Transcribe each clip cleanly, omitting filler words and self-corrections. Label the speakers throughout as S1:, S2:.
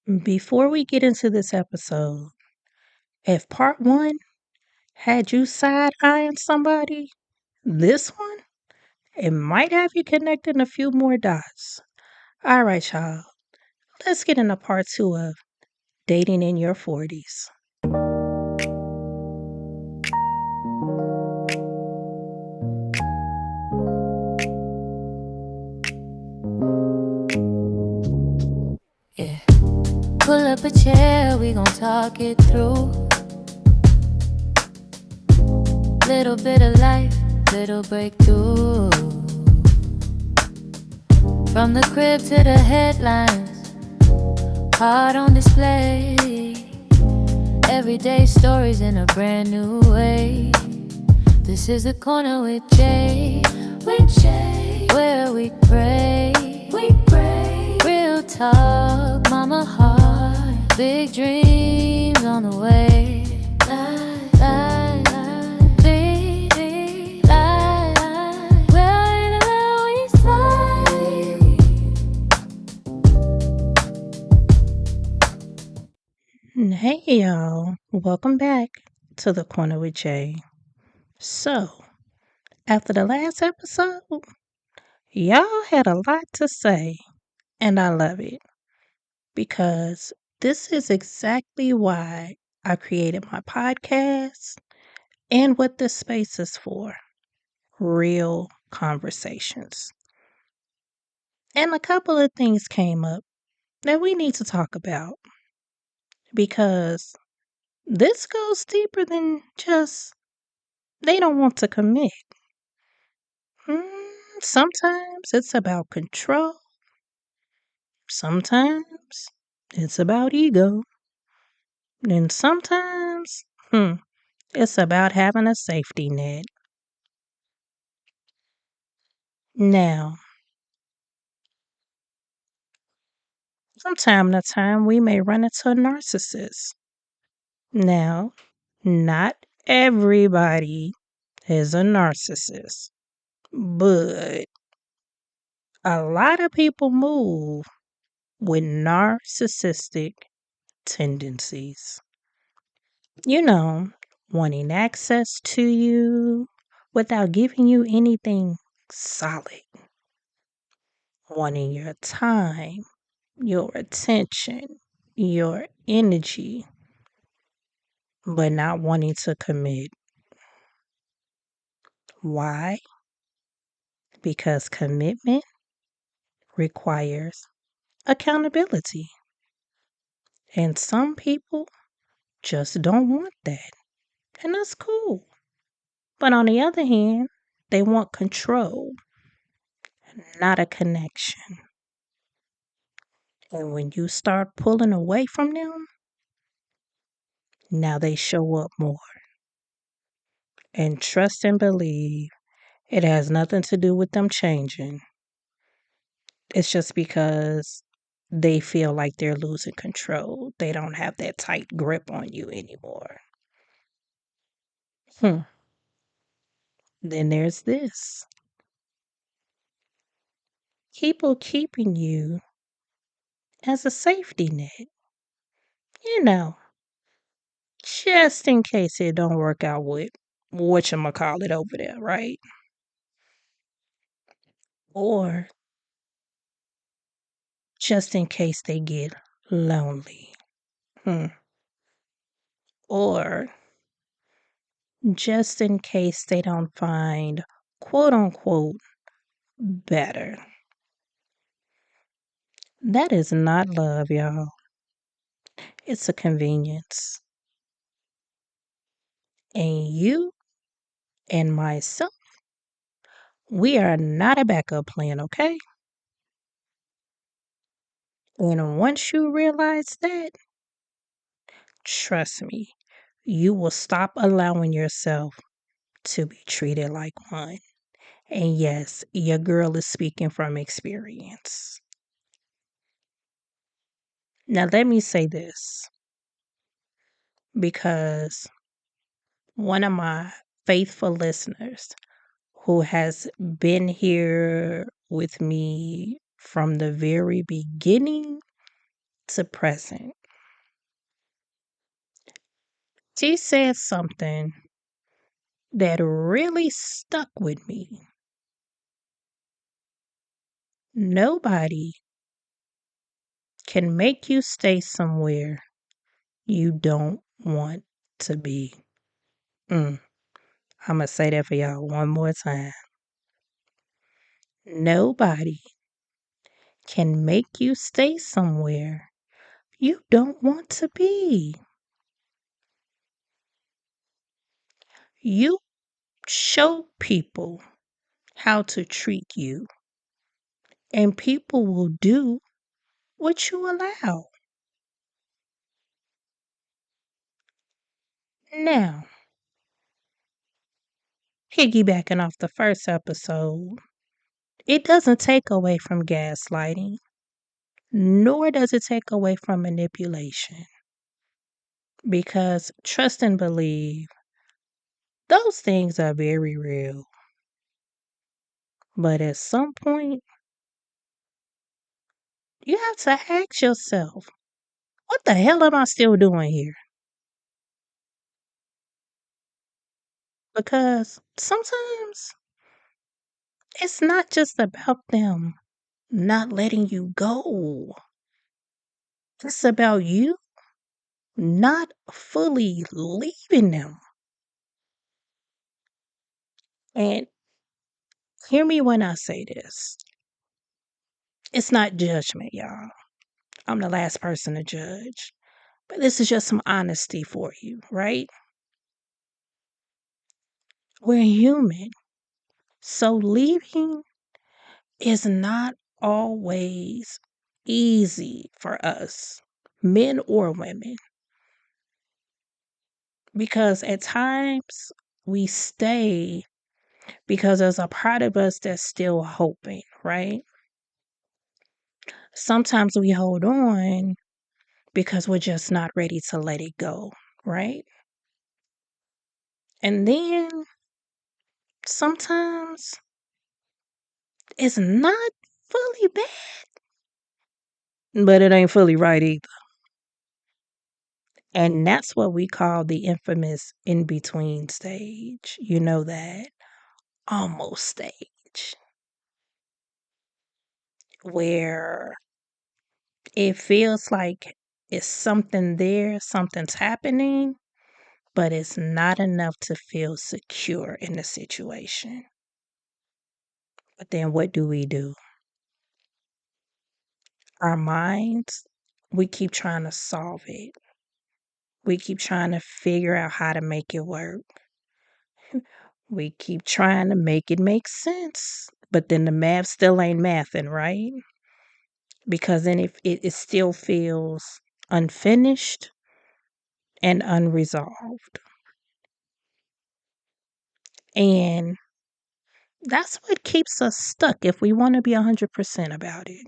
S1: Before we get into this episode, if part one had you side eyeing somebody, this one, it might have you connecting a few more dots. All right, y'all, let's get into part two of dating in your 40s.
S2: Yeah. Pull up a chair, we gon' talk it through. Little bit of life, little breakthrough. From the crib to the headlines, heart on display. Everyday stories in a brand new way. This is the corner with Jay, where we pray, real talk, mama heart, big dreams on the way.
S1: Hey, y'all, welcome back to the corner with Jay. So, after the last episode, y'all had a lot to say, and I love it because this is exactly why I created my podcast and what this space is for: real conversations. And a couple of things came up that we need to talk about because this goes deeper than just they don't want to commit. Sometimes it's about control, sometimes it's about ego, and sometimes it's about having a safety net. Now, from time to time, we may run into a narcissist. Now, not everybody is a narcissist, but a lot of people move with narcissistic tendencies. You know, wanting access to you without giving you anything solid, wanting your time, your attention, your energy, but not wanting to commit. Why? Because commitment requires accountability. And some people just don't want that. And that's cool. But on the other hand, they want control, not a connection. And when you start pulling away from them, now they show up more. And trust and believe it has nothing to do with them changing. It's just because they feel like they're losing control. They don't have that tight grip on you anymore. Then there's this: people keeping you as a safety net. You know, just in case it don't work out with whatchamacallit over there, right? Or just in case they get lonely. Hmm. Or just in case they don't find quote unquote better. That is not love, y'all. It's a convenience. And you and myself, we are not a backup plan, okay? And once you realize that, trust me, you will stop allowing yourself to be treated like one. And yes, your girl is speaking from experience. Now, let me say this because one of my faithful listeners who has been here with me from the very beginning to present. She said something that really stuck with me. Nobody can make you stay somewhere you don't want to be. I'm going to say that for y'all one more time. Nobody can make you stay somewhere you don't want to be. You show people how to treat you, and people will do what you allow. Now, piggybacking off the first episode, it doesn't take away from gaslighting, nor does it take away from manipulation. Because trust and believe, those things are very real. But at some point, you have to ask yourself, what the hell am I still doing here? Because sometimes it's not just about them not letting you go, it's about you not fully leaving them. And hear me when I say this, it's not judgment, y'all. I'm the last person to judge. But this is just some honesty for you, right? We're human. So leaving is not always easy for us, men or women, because at times we stay because there's a part of us that's still hoping, right? Sometimes we hold on because we're just not ready to let it go, right? And then sometimes it's not fully bad, but it ain't fully right either. And that's what we call the infamous in between stage. You know that almost stage where it feels like it's something there, something's happening, but it's not enough to feel secure in the situation. But then what do we do? Our minds, we keep trying to solve it. We keep trying to figure out how to make it work. We keep trying to make it make sense. But then the math still ain't mathing, right? Because then it still feels unfinished and unresolved. And that's what keeps us stuck if we want to be 100% about it.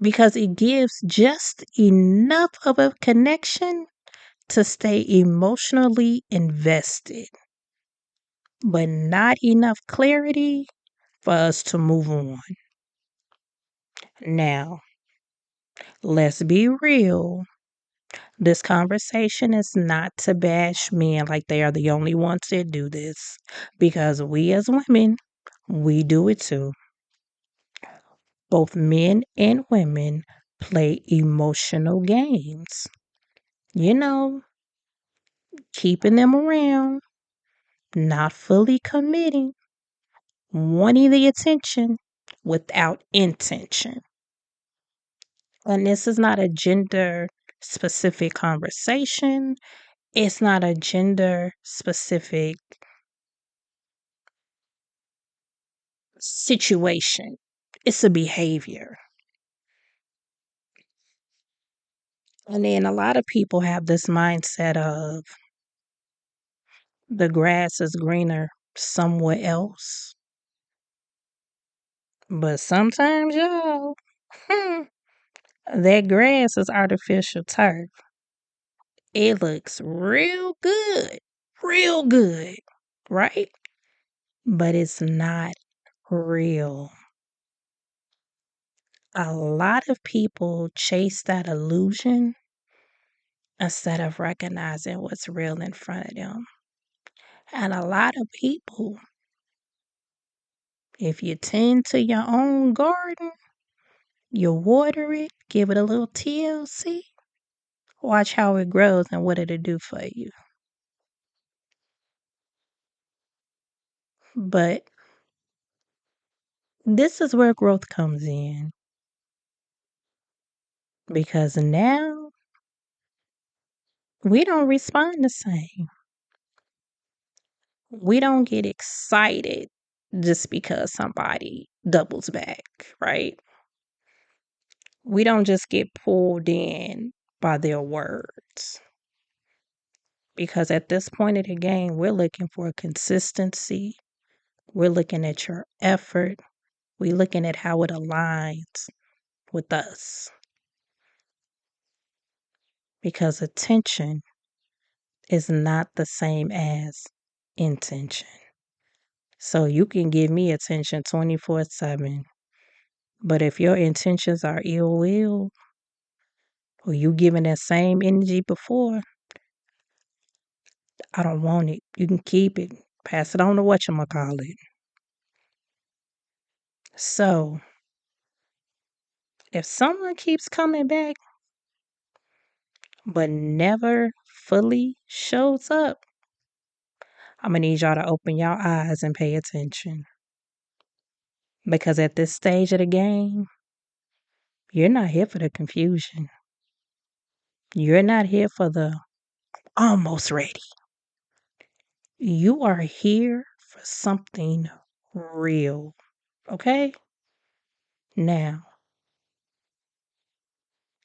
S1: Because it gives just enough of a connection to stay emotionally invested, but not enough clarity for us to move on. Now, let's be real. This conversation is not to bash men like they are the only ones that do this, because we as women, we do it too. Both men and women play emotional games. You know, keeping them around, not fully committing, wanting the attention without intention. And this is not a gender specific conversation. It's not a gender specific situation. It's a behavior. And then a lot of people have this mindset of the grass is greener somewhere else. But sometimes, y'all, that grass is artificial turf. It looks real good, right? But it's not real. a lot of people chase that illusion instead of recognizing what's real in front of them. And a lot of people, if you tend to your own garden, you water it, give it a little TLC, watch how it grows and what it'll do for you. But this is where growth comes in because now we don't respond the same. We don't get excited just because somebody doubles back, right? We don't just get pulled in by their words because at this point of the game, we're looking for consistency. We're looking at your effort. We're looking at how it aligns with us because attention is not the same as intention. So you can give me attention 24/7, but if your intentions are ill will or you giving that same energy before, I don't want it. You can keep it. Pass it on to whatchamacallit. So if someone keeps coming back but never fully shows up, I'm gonna need y'all to open y'all eyes and pay attention. Because at this stage of the game, you're not here for the confusion. You're not here for the almost ready. You are here for something real. Okay? Now,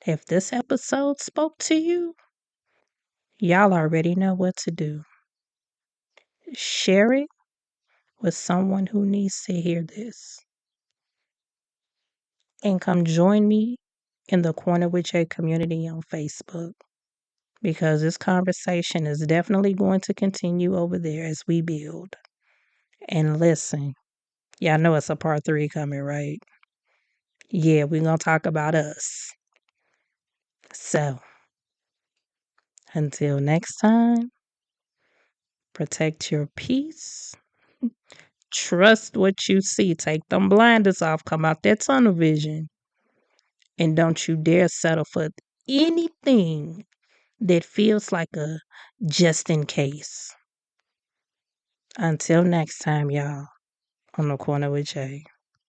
S1: if this episode spoke to you, y'all already know what to do. Share it with someone who needs to hear this. And come join me in the Corner with Jay community on Facebook because this conversation is definitely going to continue over there as we build. And listen, y'all know it's a part 3 coming, right? Yeah, we're going to talk about us. So, until next time, protect your peace. Trust what you see. Take them blinders off. Come out that tunnel vision. And don't you dare settle for anything that feels like a just in case. Until next time, y'all, on the Corner with Jay.